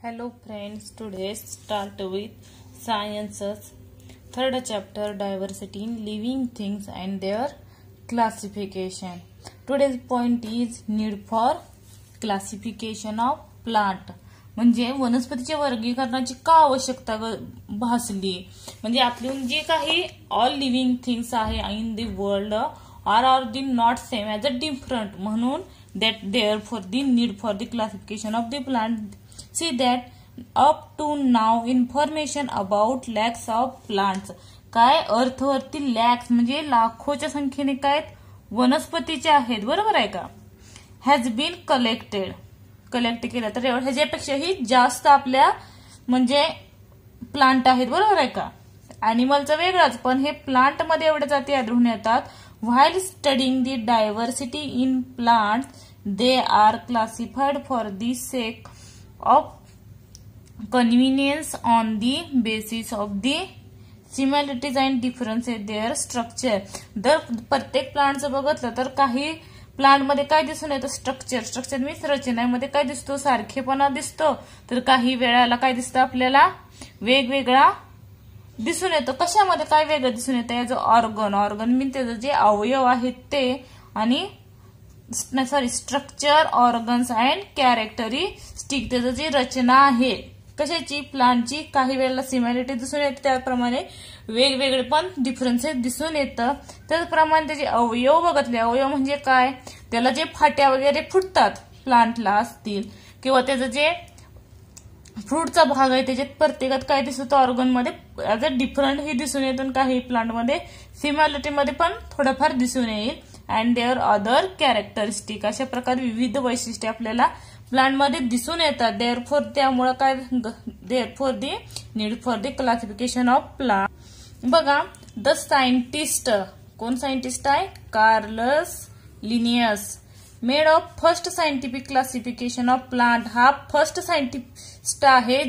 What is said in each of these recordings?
Hello friends, today start with Science's third chapter, Diversity in Living Things and their Classification. Today's point is need for classification of plant. म्हणजे वनस्पतीच्या वर्गीकरणाची का आवश्यकता भासली. म्हणजे आपली जे काही ऑल लिव्हिंग थिंग्स आहे in the world are the not same as a different, म्हणून that there for the need for the classification of the plant. See that up to now information about lakhs of plants. काय अर्थवरती लॅक्स म्हणजे लाखोच्या संख्येने काय वनस्पतीचे आहेत, बरोबर आहे का, हॅज बीन कलेक्ट केलं. तर ह्याच्यापेक्षाही जास्त आपल्या म्हणजे प्लांट आहेत, बरोबर आहे का. अॅनिमलचा वेगळाच, पण हे प्लांट मध्ये एवढ्या जाती आढळून येतात. While studying the diversity in plant they are classified for the sake of convenience on the basis of the similarities and differences their structure. जर प्रत्येक प्लांटचं बघितलं तर काही प्लांट मध्ये काय दिसून येतं, स्ट्रक्चर मीन्स रचनेमध्ये काय दिसतो, सारखेपणा दिसतो. तर काही वेळाला काय दिसतं आपल्याला, वेगवेगळा दिसून येतो. कशामध्ये काय वेगळं दिसून येतं, याचं ऑर्गन मीन्स त्याचं जे अवयव आहेत ते, आणि स्ट्रक्चर, ऑर्गन्स अँड कॅरेक्टरिस्टिक, त्याचं जी रचना आहे कशाची, प्लांटची, काही वेळेला सिमिलॅरिटी दिसून येते, त्याप्रमाणे वेगवेगळे पण डिफरन्सेस दिसून येतं. त्याचप्रमाणे त्याचे अवयव बघितले. अवयव म्हणजे काय, त्याला जे फाट्या वगैरे फुटतात प्लांटला असतील, किंवा त्याचं जे फ्रूटचा भाग आहे त्याच्यात प्रत्येकात काय दिसतं, ऑर्गन मध्ये ऍज अ डिफरंट हे दिसून येतं. काही प्लांट मध्ये सिमिलॅरिटी मध्ये पण थोडंफार दिसून येईल. अँड देअर अदर कॅरेक्टरिस्टिक, अशा प्रकारे विविध वैशिष्ट्ये आपल्याला प्लांट मध्ये दिसून येतात. देअर फॉर, त्यामुळे काय, there for the need for the classification of plant. बघा, द सायंटिस्ट, कोण सायंटिस्ट आहे, Carolus Linnaeus, made of first scientific classification of plant. हा फर्स्ट सायंटिस्ट आहे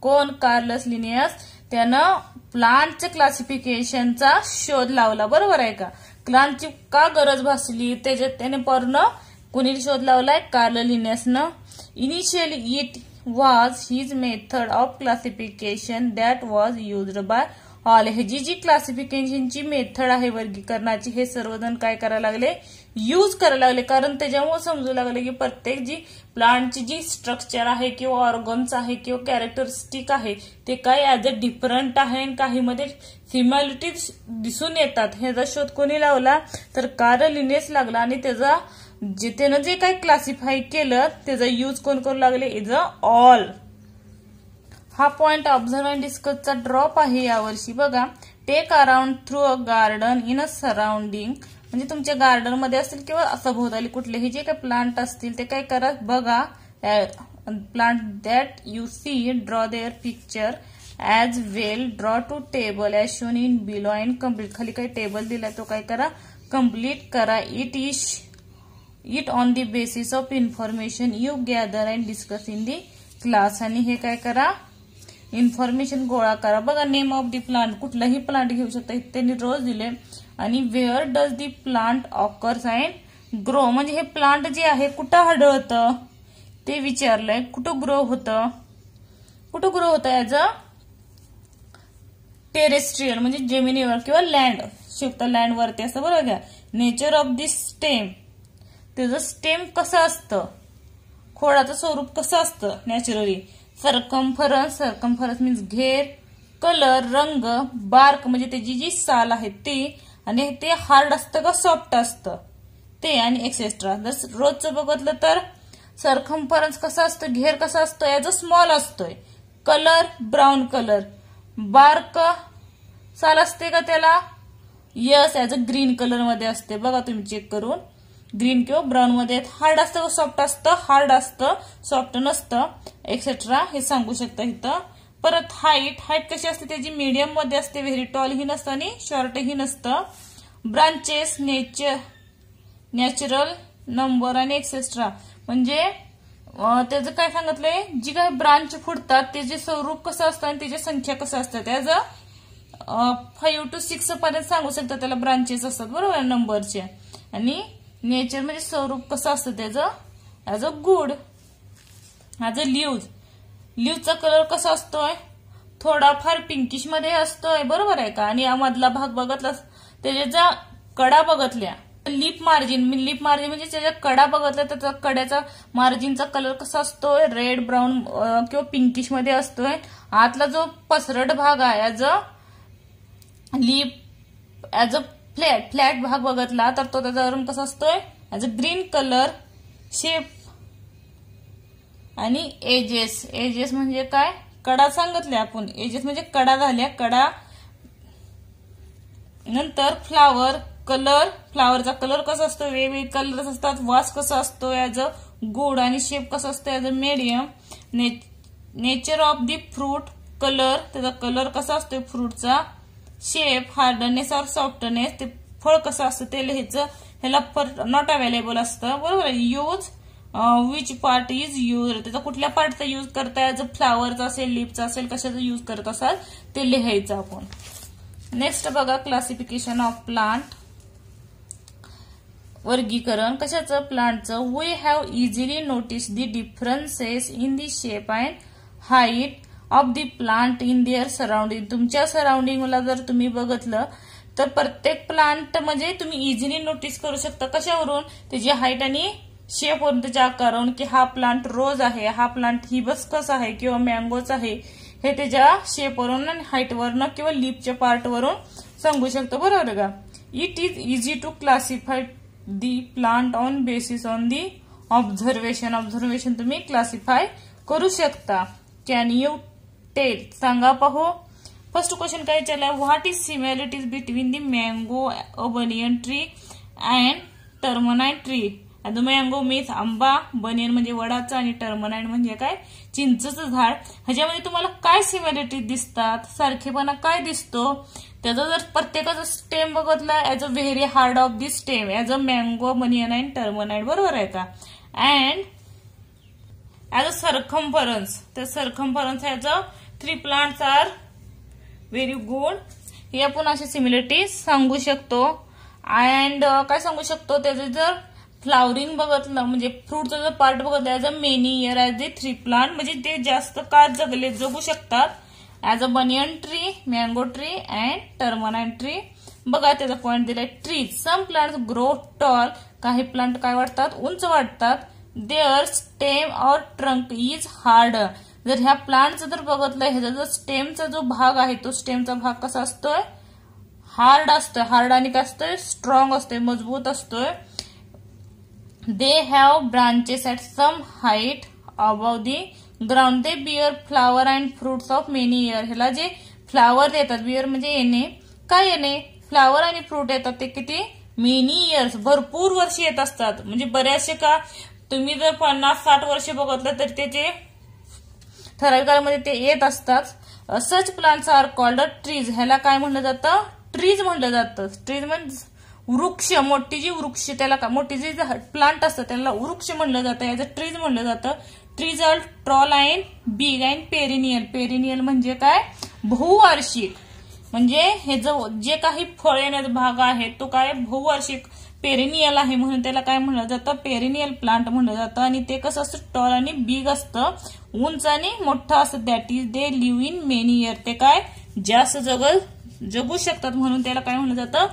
कोण, कार्लस लिनियस. त्यानं प्लांटच्या क्लासिफिकेशनचा शोध लावला, बरोबर आहे का. प्लांटची का गरज भासली त्याच्यात त्याने पूर्ण कोणी शोध लावलाय, कार्ल लिनियसनं. Initially it was his method of classification that was used by all. ह्याची जी क्लासिफिकेशनची मेथड आहे वर्गीकरणाची, हे सर्वजण काय करायला लागले, यूज करायला लागले. कारण त्याच्यामुळे समजू लागले की प्रत्येक जी प्लांटची जी स्ट्रक्चर आहे किंवा ऑर्गन्स आहे किंवा कॅरेक्टरिस्टिक आहे ते काय ऍज अ डिफरंट आहे आणि काही मध्ये सिमिलॅरिटी दिसून येतात. ह्याचा शोध कोणी लावला, तर कार्ल लिनियस लागला. आणि त्याचा त्यानं जे काही क्लासिफाय केलं त्याचा यूज कोण करू लागले, इज अ ऑल. हा पॉइंट ऑब्झर्व अँड डिस्कसचा ड्रॉप आहे यावर्षी. बघा, take around through a garden in a surrounding, म्हणजे तुमच्या गार्डन मध्ये असतील किंवा सभोवताली कुठलेही जे काही प्लांट असतील ते काय करा, बघा, plant that you see, draw their picture as well, draw two table as shown in below and complete. खाली काही टेबल दिलाय तो काय करा, कम्प्लीट करा. It on the basis of information you gather and discuss in the class. आणि हे काय करा, इन्फॉर्मेशन गोळा करा. बघा, नेम ऑफ दी प्लांट, कुठलाही प्लांट घेऊ शकता, त्यांनी रोज दिले. आणि where does the plant occurs and grow, म्हणजे हे प्लांट जे आहे कुठं आढळतं ते विचारलंय. कुठं ग्रो होतं ऍज अ टेरेस्ट्रियल, म्हणजे जमिनीवर किंवा लँड, शिफ्ट लँड वरती असतं, बरोबर का. नेचर ऑफ दी स्टेम, त्याचं स्टेम कसं असतं, खोडाचं स्वरूप कसं असतं नॅचरली. सरकमफरन्स मीन्स घेर, कलर, रंग, बार्क म्हणजे त्याची जी साल आहे ती, आणि ते हार्ड असतं का सॉफ्ट असतं ते, आणि एक्सेट्रा. जर रोजचं बघितलं तर सरकमफरन्स कसं असतं, घेर कसा असतो, ॲज अ स्मॉल असतोय. कलर ब्राऊन कलर, बार्क साल असते का त्याला, yes, as a green colour मध्ये असते. बघा तुम्ही चेक करून, ग्रीन किंवा ब्राऊन मध्ये. हार्ड असतं, सॉफ्ट असतं, हार्ड असतं, सॉफ्ट नसतं, एक्सेट्रा हे सांगू शकता इथं. परत हाईट कशी असते त्याची, मीडियम मध्ये असते, व्हेरी टॉल ही नसतं आणि शॉर्टही नसतं. ब्रांचेस, नॅचरल नंबर आणि एक्सेट्रा, म्हणजे त्याचं काय सांगितलंय, जी काही ब्रांच फुटतात त्याचे स्वरूप कसं असतं आणि त्याची संख्या कसं असतं. त्याचं 5 to 6 पर्यंत सांगू शकता त्याला ब्रांचेस असतात, बरोबर, नंबरचे. आणि नेचर म्हणजे स्वरूप कसं असतं त्याचं, as a good, as a leaves. लीव्हचा कलर कसा असतोय, थोडाफार पिंकिश मध्ये असतोय, बरोबर आहे का. आणि यामधला भाग बघतला, त्याच्या कडा बघतल्या, लिप मार्जिन म्हणजे त्याच्या कडा बघतल्या, त्याचा कड्याचा मार्जिनचा कलर कसा असतोय, रेड ब्राऊन किंवा पिंकिश मध्ये असतोय. आतला जो पसरट भाग आहे ऍज अ फ्लॅट भाग बघतला तर तो त्याचा रंग कसा असतोय, as a green colour. Shape आणि एजेस म्हणजे काय, कडा सांगितले आपण. एजेस म्हणजे कडा झाल्या, कडा. नंतर फ्लावरचा कलर कसा असतो, वेगवेगळे कलर्स असतात. वास कसा असतो, ऍज अ गुड. आणि शेप कसा असतो, as a medium. Nature of the fruit, colour, त्याचा कलर कसा असतो फ्रूटचा. शेप, हार्डनेस और सॉफ्टनेस, ते फळ कसं असतं ते लिहायचं. ह्याला नॉट अवेलेबल असतं, बरोबर. Use which part is use, त्याचा कुठल्या पार्टचा यूज करताय, ऍज अ फ्लावरचा असेल, लिपचा असेल, कशाचा यूज करत असाल ते लिहायचं आपण. नेक्स्ट बघा, क्लासिफिकेशन ऑफ प्लांट, वर्गीकरण कशाचं, प्लांटचं. We have easily notice the differences in the shape and height of the plant in their surrounding. तुमच्या सराउंडिंगला जर तुम्ही बघितलं तर प्रत्येक प्लांट म्हणजे तुम्ही इझिली नोटीस करू शकता. कशावरून, त्याची हाईट आणि शेपवरून, त्याच्या आकारावरून, की हा प्लांट रोज आहे, हा प्लांट हिबिस्कस आहे किंवा मँगोच आहे, हे त्याच्या शेपवरून आणि हाईटवरून किंवा लीपच्या पार्टवरून सांगू शकतो, बरोबर का. It is easy to classify the plant on basis on the observation तुम्ही क्लासिफाय करू शकता. कॅन यू टेल, सांगा पाहू. फर्स्ट क्वेश्चन काय विचारलाय, what is similarities between the mango banyan tree and tamarind tree. आता मँगो मीन्स आंबा, banyan म्हणजे वडाचा आणि टर्मनाईन म्हणजे काय, चिंचचं झाड. ह्याच्यामध्ये तुम्हाला काय सिमिलॅरिटी दिसतात, सारखेपणा काय दिसतो. त्याचा जर प्रत्येकाचा स्टेम बघितला, as a very hard of the stem, as a mango, banyan and tamarind, बरोबर आहे का. अँड ऍज अ सर्कम्फरन्स, त्या circumference as a 3 plants are very good. हे आपण अशी सिमिलॅरिटी सांगू शकतो. अँड काय सांगू शकतो, त्याचे जर फ्लावरिंग बघितलं म्हणजे फ्रूटचा जर पार्ट बघितलं, as a many year as the 3 plant, म्हणजे ते जास्त काळ जगू शकतात. As a banyan tree, mango tree and tamarind tree. बघा त्याचा पॉइंट दिलाय, trees some plants grow tall, काही प्लांट काय वाढतात, उंच वाढतात. Their stem or trunk is hard. जर ह्या प्लांटचं जर बघितलं, ह्याचा जर स्टेमचा जो भाग आहे तो स्टेमचा भाग कसा असतोय, हार्ड असतोय. हार्ड आणि काय असतोय, स्ट्रॉंग असतोय, मजबूत असतोय. They have branches at some height above the ground. They bear flower and fruits of many year. ह्याला जे फ्लावर देतात, बिअर म्हणजे येणे, काय येणे, फ्लावर आणि फ्रूट येतात ते किती, मेनी इयर्स, भरपूर वर्ष येत असतात. म्हणजे बऱ्याचशे का, तुम्ही जर 50-60 वर्ष बघितलं तर त्याचे ठराविक काळामध्ये ते येत असतात. Such plants are called trees. ह्याला काय म्हणलं जातं, ट्रीज म्हणलं जातं. ट्रीज म्हणजे वृक्ष, मोठी जी वृक्ष, त्याला मोठी जी प्लांट असतं त्याला वृक्ष म्हणलं जातं, याचं ट्रीज म्हणलं जातं. Trees are tall and big and perennial. Perennial म्हणजे काय, बहुवार्षिक. म्हणजे हे जे काही फळ येण्याचा भाग आहे तो काय बहुवार्षिक पेरिनियल आहे, म्हणून त्याला काय म्हणलं जातं, पेरिनियल प्लांट म्हणलं जातं. आणि ते कसं असतं, टॉल आणि बिग असतं, उंच आणि मोठं असतं. That is they live in many year. ते काय जास्त जगू शकतात, म्हणून त्याला काय म्हणलं जातं,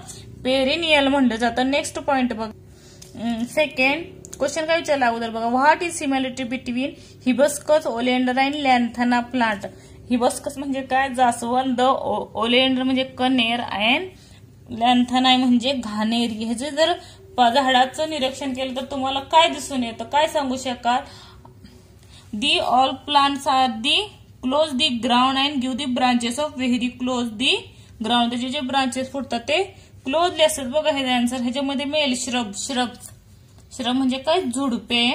पेरिनियल म्हणलं जातं. नेक्स्ट पॉइंट बघ, सेकंड क्वेश्चन काय विचारला अगोदर बघा, what is similarity between hibiscus, oleander and lantana plant. Hibiscus म्हणजे काय, जास्वंद. ओलेंडर म्हणजे कनेर अँड लॅन्थना म्हणजे घाणेरी. ह्याचे जर झाडाचं निरीक्षण केलं तर तुम्हाला काय दिसून येतं, काय सांगू शकाल. The all plants are the close the ground and give the branches of very close the ground. त्याचे जे ब्रांचेस फुटतात ते क्लोजली असतात. बघा हे आन्सर. ह्याच्यामध्ये मेल श्रब म्हणजे काय, झुडपे.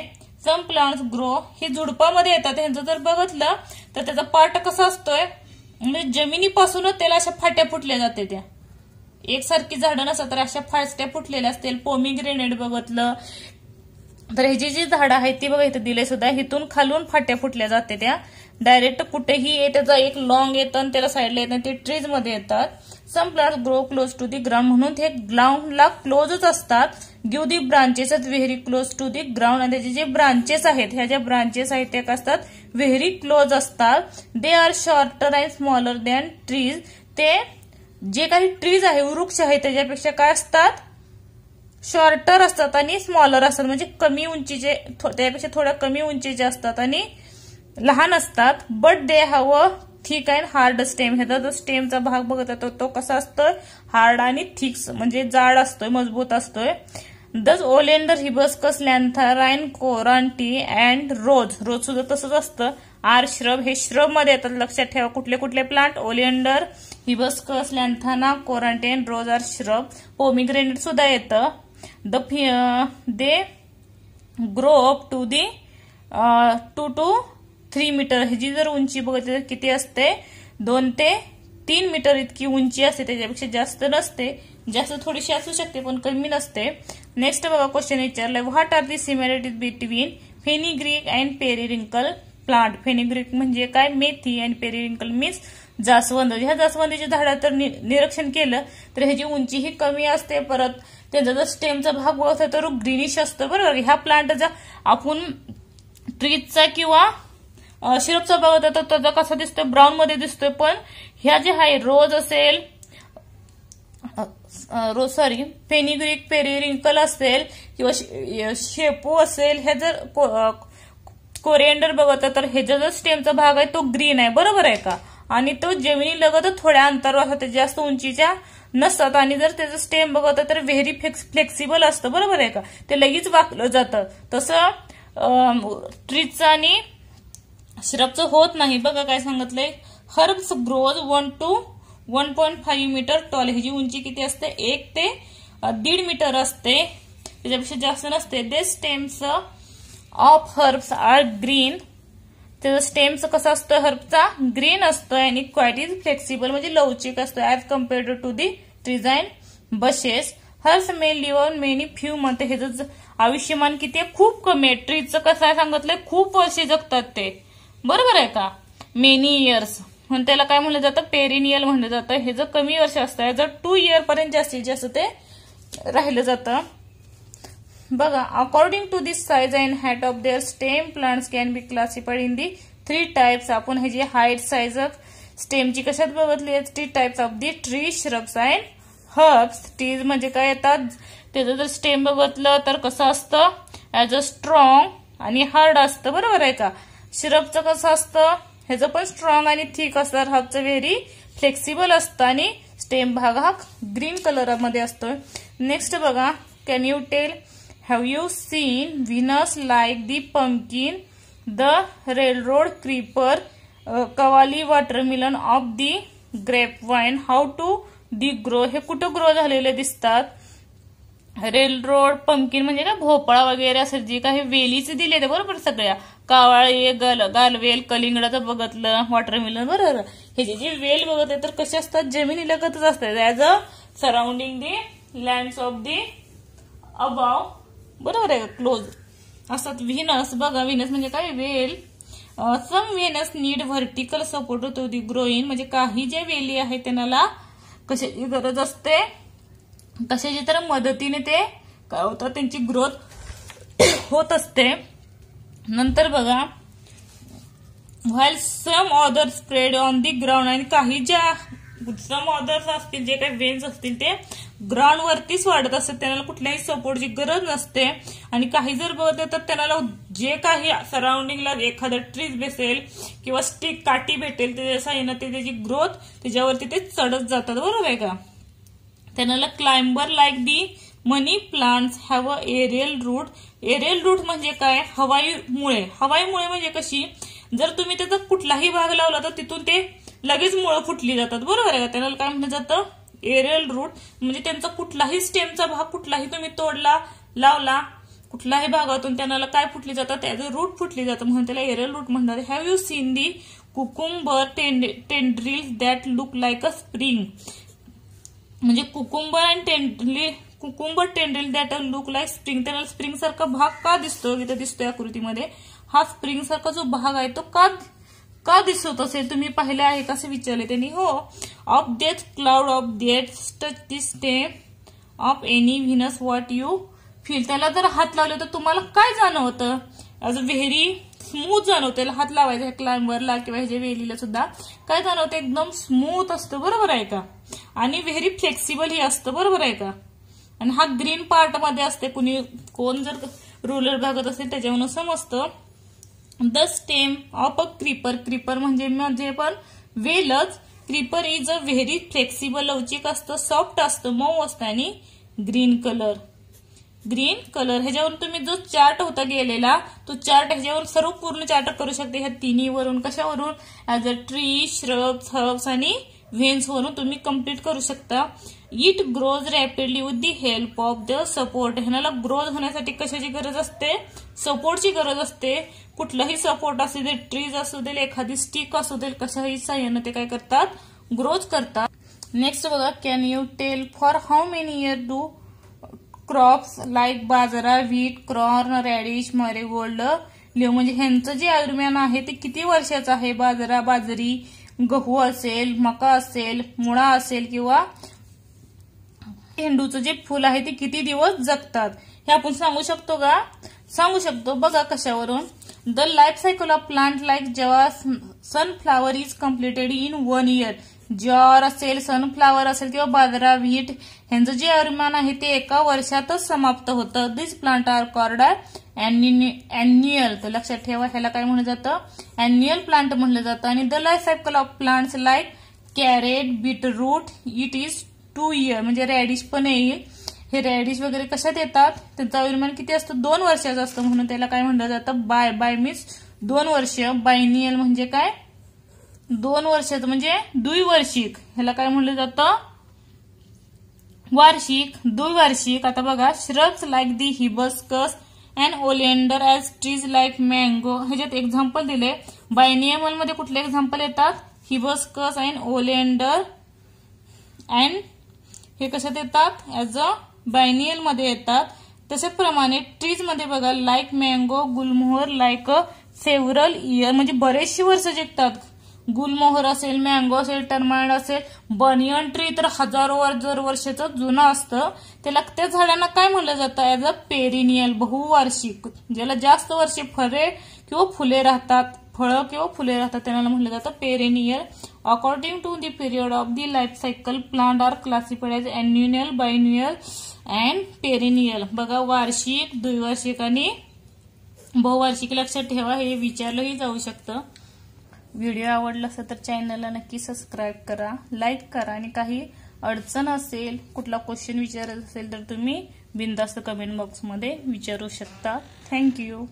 सम प्लांट्स ग्रो, हे झुडपामध्ये येतात. ह्यांचं जर बघितलं तर त्याचा पार्ट कसा असतोय, म्हणजे जमिनीपासूनच त्याला अशा फाट्या फुटल्या जाते. त्या एकसारखी झाडं नसतात तर अशा फाट्या फुटलेल्या असतील. पोमिग्रेनेट बघितलं तर ह्याची जी झाडं आहेत ती बघा इथं दिले सुद्धा, इथून खालून फाट्या फुटल्या जाते. त्या डायरेक्ट कुठेही त्याचा एक लॉंग येतं आणि त्याला साईडला येतं, ते ट्रीज मध्ये येतात. Some plants grow close to the ground, म्हणून ते ग्राउंडला क्लोजच असतात. Give the branches are very close to the ground, आणि त्याचे जे ब्रांचेस आहेत, ह्या ज्या ब्रांचेस आहेत त्या असतात व्हेरी क्लोज असतात. They are shorter and smaller than trees, ते जे काही ट्रीज आहे, वृक्ष आहे, त्याच्यापेक्षा काय असतात, शॉर्टर असतात आणि स्मॉलर असतात, म्हणजे कमी उंचीचे, त्यापेक्षा थोड्या कमी उंचीचे असतात आणि लहान असतात. But they have a thick and hard stem, ह्याचा जो स्टेमचा भाग बघत येतो तो कसा असतोय, हार्ड आणि थिक, म्हणजे जाड असतोय, मजबूत असतोय. दस ओलेंडर, हिबिस्कस, लॅन्थराइन, कोरांटी अँड रोज, रोज सुद्धा तसंच असतं. आर श्रब, हे श्रब मध्ये येतात, लक्षात ठेवा. कुठले कुठले प्लांट, ओलिएंडर, हिबिस्कस, लॅन्थाना, कोरांटी and rose are shrub. Pomegranate सुद्धा येतं. They grow up to the 2 to 3 metre, ह्याची जर उंची बघितली तर किती असते, 2 ते 3 मीटर इतकी उंची असते, त्याच्यापेक्षा जास्त नसते. जास्त थोडीशी असू शकते पण कमी नसते. नेक्स्ट बघा क्वेश्चन विचारलाय, what are the similarities between fenugreek and periwinkle plant. Fenugreek म्हणजे काय, मेथी, आणि पेरिविंकल मीन्स जास्वंद. ह्या जास्वंदीच्या झाडात तर निरीक्षण केलं तर ह्याची उंची ही कमी असते, परत त्याचा जर स्टेमचा भाग बघतो तर ग्रीनिश असतो, बरोबर. ह्या प्लांटचा आपण ट्रीजचा किंवा शिरपचा भाग होता तर त्याचा कसा दिसतोय, ब्राऊन मध्ये दिसतोय. पण ह्या जे आहे, रोज असेल, फेनिग्रीक, पेरिविंकल असेल किंवा शेपू असेल, ह्या जर कोरिएंडर बघता तर ह्याचा जो स्टेमचा भाग आहे तो ग्रीन आहे, बरोबर आहे का. आणि तो जमिनी लगत थोड्या अंतरावर असतात, जास्त उंचीच्या नसतात. आणि जर त्याचं स्टेम बघता तर व्हेरी फ्लेक्सिबल असतं, बरोबर आहे का, ते लगेच वाकलं जातं. तसं ट्रीजचं आणि श्रबचं होत नाही. बघा काय सांगितलंय, herbs grows 1 to 1.5 metre tall, ह्याची उंची किती असते, 1 ते 1.5 मीटर असते, त्याच्यापेक्षा जास्त नसते. They stems of herbs are green, त्याचा स्टेम्स कसा असतो, हर्बचा ग्रीन असतोय, आणि क्वाइट इज फ्लेक्सिबल म्हणजे लवचिक असतो as compared to the trees and bushes. Herbs may live on many few month, ह्याचं आयुष्यमान किती आहे, खूप कमी आहे. ट्रीजचं कसं आहे सांगितलंय, खूप वर्षे जगतात ते, बरोबर आहे का, मेनी इयर्स. म्हणून त्याला काय म्हणलं जातं, पेरिनियल म्हणलं जातं. हे जर कमी वर्ष असतं, जर 2 इयर पर्यंत जास्तीत जास्त ते राहिलं जातं. बघा, according to this size and height of their stem plants can be classified in the 3 types. आपण ह्याची हाईट, साइज स्टेमची कशात बघितली, 3 types of the tree, shrubs and herbs. Trees म्हणजे काय येतात, त्याचं जर स्टेम बघितलं तर कसं असतं, ऍज अ स्ट्रॉंग आणि हार्ड असतं, बरोबर आहे का. श्रबचं कसं असतं, ह्याचं पण स्ट्रॉंग आणि थिक असतं. हर्बचं व्हेरी फ्लेक्सिबल असतं आणि स्टेम भाग हा ग्रीन कलर मध्ये असतोय. नेक्स्ट बघा, can you tell, have you seen vines like the pumpkin, the railroad creeper, कवाली watermelon of the grape vine, how to the grow. हे कुठं ग्रो झालेले दिसतात, रेलरोड, पंपकिन म्हणजे काय, भोपळा वगैरे असं जे काही वेलीचे दिले ते, बरोबर. सगळ्या कावळे, गालवेल, कलिंगडाचं बघितलं, वॉटरमिलन, बरोबर. हे जे वेल बघत तर कसे असतात, जमिनी लगतच असतात, as a surrounding the lands of the above, बरोबर आहे, क्लोज असतात. व्हीनस बघा, व्हीनस म्हणजे काय, वेल. Some vines need vertical support to the growing, म्हणजे काही ज्या वेली आहेत त्यांना कशाची गरज असते, कशाची तर मदतीने ते काय होतं, त्यांची ग्रोथ होत असते. नंतर बघा, while some other spread on the ground, आणि काही ज्या सम ऑदर्स असतील, जे काही वेन्स असतील ते ग्राउंड वरतीच वाढत असतात, त्यांना कुठल्याही सपोर्टची गरज नसते. आणि काही जर बघत तर त्यांना जे काही सराउंडिंगला एखादं ट्रीज भेटेल किंवा स्टिक, काठी भेटेल, त्याच्या साह्यानं ते त्याची ग्रोथ त्याच्यावरती ते चढत जातात, बरोबर आहे का. त्यांना climber like the money plants have a aerial root. Aerial root म्हणजे काय, हवाईमुळे. हवाईमुळे म्हणजे कशी, जर तुम्ही त्याचा कुठलाही भाग लावला तर तिथून ते लगेच मुळं फुटली जातात, बरोबर आहे का. त्यांना काय म्हणलं जातं, एरियल रूट. म्हणजे त्यांचा कुठलाही स्टेमचा भाग कुठलाही तुम्ही तोडला, लावला, कुठल्याही भागातून त्यांना काय फुटली जातात, त्याचं रूट फुटली जातं, म्हणून त्याला एरियल रूट म्हणतात. Have you scene the cucumber tendrils that look like a spring. म्हणजे कुकुंबर आणि cucumber tendril that look like spring. त्याला स्प्रिंग सारखा भाग का दिसतो, इथं दिसतोय आकृतीमध्ये. हा स्प्रिंग सारखा जो भाग आहे तो का दिसत असेल तुम्ही पाहिले आहे कसं विचारले त्यांनी. हो, of death cloud of death touch the stem of any Venus what you feel. त्याला जर हात लावले तर तुम्हाला काय जाणवतं. ॲज अ व्हेरी स्मूथ जाणवते. हात लावायचा क्लाइंबरला किंवा ह्याच्या वेलीला सुद्धा काय जाणवतं, एकदम स्मूथ असतं. बरोबर आहे का. आणि व्हेरी फ्लेक्सिबल ही असतं. बरोबर आहे का. आणि हा ग्रीन पार्ट मध्ये असते. कोण जर रुलर भागत असेल त्याच्यावरून समजतं. The stem of a creeper. Creeper म्हणजे पण वेलच. Creeper is a very flexible, लवचिक असतं, सॉफ्ट असतं, मऊ असतं आणि ग्रीन कलर. ग्रीन कलर ह्याच्यावरून तुम्ही जो चार्ट होता गेलेला तो चार्ट ह्याच्यावरून सर्व पूर्ण चार्ट करू शकते. ह्या तिन्ही वरून कशावरून, as a tree, shrubs, herbs आणि व्हेन्स वरून तुम्ही कम्प्लीट करू शकता. It grows rapidly with the help of the support. ह्याला ग्रोथ होण्यासाठी कशाची गरज असते, सपोर्टची गरज असते. कुठलाही सपोर्ट असू दे, ट्रीज असू दे, एखादी स्टिक असू दे, कशाही साह्यानं ते काय करतात, ग्रोथ करतात. नेक्स्ट बघा, can you tell for how many year do crops like bajra, wheat, corn, radish, marigold live. म्हणजे ह्यांचं जे आयुर्मान आहे ते किती वर्षाचं आहे. बाजरा, बाजरी, गहू असेल, मका असेल, मुळा असेल किंवा झेंडूचं जे फुल आहे ते किती दिवस जगतात हे आपण सांगू शकतो का. सांगू शकतो. बघा कशावरून. The life cycle of plant like जेव्हा sunflower is completed in 1 year. ज्वार असेल, सनफ्लावर असेल किंवा बाजरा, व्हीट ह्यांचं जे आयुर्मान आहे ते एका वर्षातच समाप्त होतं. दिस प्लांट आर कॉल्ड अॅन्युअल. तर लक्षात ठेवा, ह्याला काय म्हणलं जातं, अॅन्युअल प्लांट म्हणलं जातं. आणि the life cycle of plants like carrot, beetroot it is 2 year. म्हणजे रॅडिश पण येईल. हे रॅडिश वगैरे कशात येतात, त्यांचं आयुर्मान किती असतं, 2 वर्षाचं असतं. म्हणून त्याला काय म्हणलं जातं, बाय मीन्स 2 वर्ष. बायनियल म्हणजे काय, 2 वर्षाचं म्हणजे द्विवार्षिक. ह्याला काय म्हणलं जातं, वार्षिक, द्विवार्षिक. आता बघा, shrubs like the hibiscus and oleander as trees like mango. ह्याच्यात एक्झाम्पल दिले. बायनियमल मध्ये कुठले एक्झाम्पल येतात, हिबिस्कस अँड ओलिएंडर. अँड हे कशात येतात, ऍज अ बायनियल मध्ये येतात. तशाप्रमाणे ट्रीज मध्ये बघा, लाईक मँगो, गुलमोहर, लाईक अ सेव्हरल इयर म्हणजे बरेचशी वर्ष जगतात. गुलमोहर असेल, मँगो असेल, टर्माइड असेल. बनियन ट्री तर हजारो वर्षाचं जुनं असतं. त्याला त्या झाडांना काय म्हणलं जातं, ऍज अ पेरिनियल, बहुवार्षिक. ज्याला जास्त वर्षे फळे किंवा फुले राहतात, फळं किंवा फुले राहतात त्यांना म्हणलं जातं perennial. According to the period of the life cycle plant are classified as annual, biennial and perennial. बघा, वार्षिक, द्विवार्षिक आणि बहुवार्षिक. लक्षात ठेवा, हे विचारलंही जाऊ शकतं. व्हिडिओ आवडला असेल तर चॅनलला नक्की सबस्क्राईब करा, लाईक करा. आणि काही अडचण असेल, कुठला क्वेश्चन विचारायचा असेल तर तुम्ही बिनधास्त कमेंट बॉक्समध्ये विचारू शकता. थँक्यू.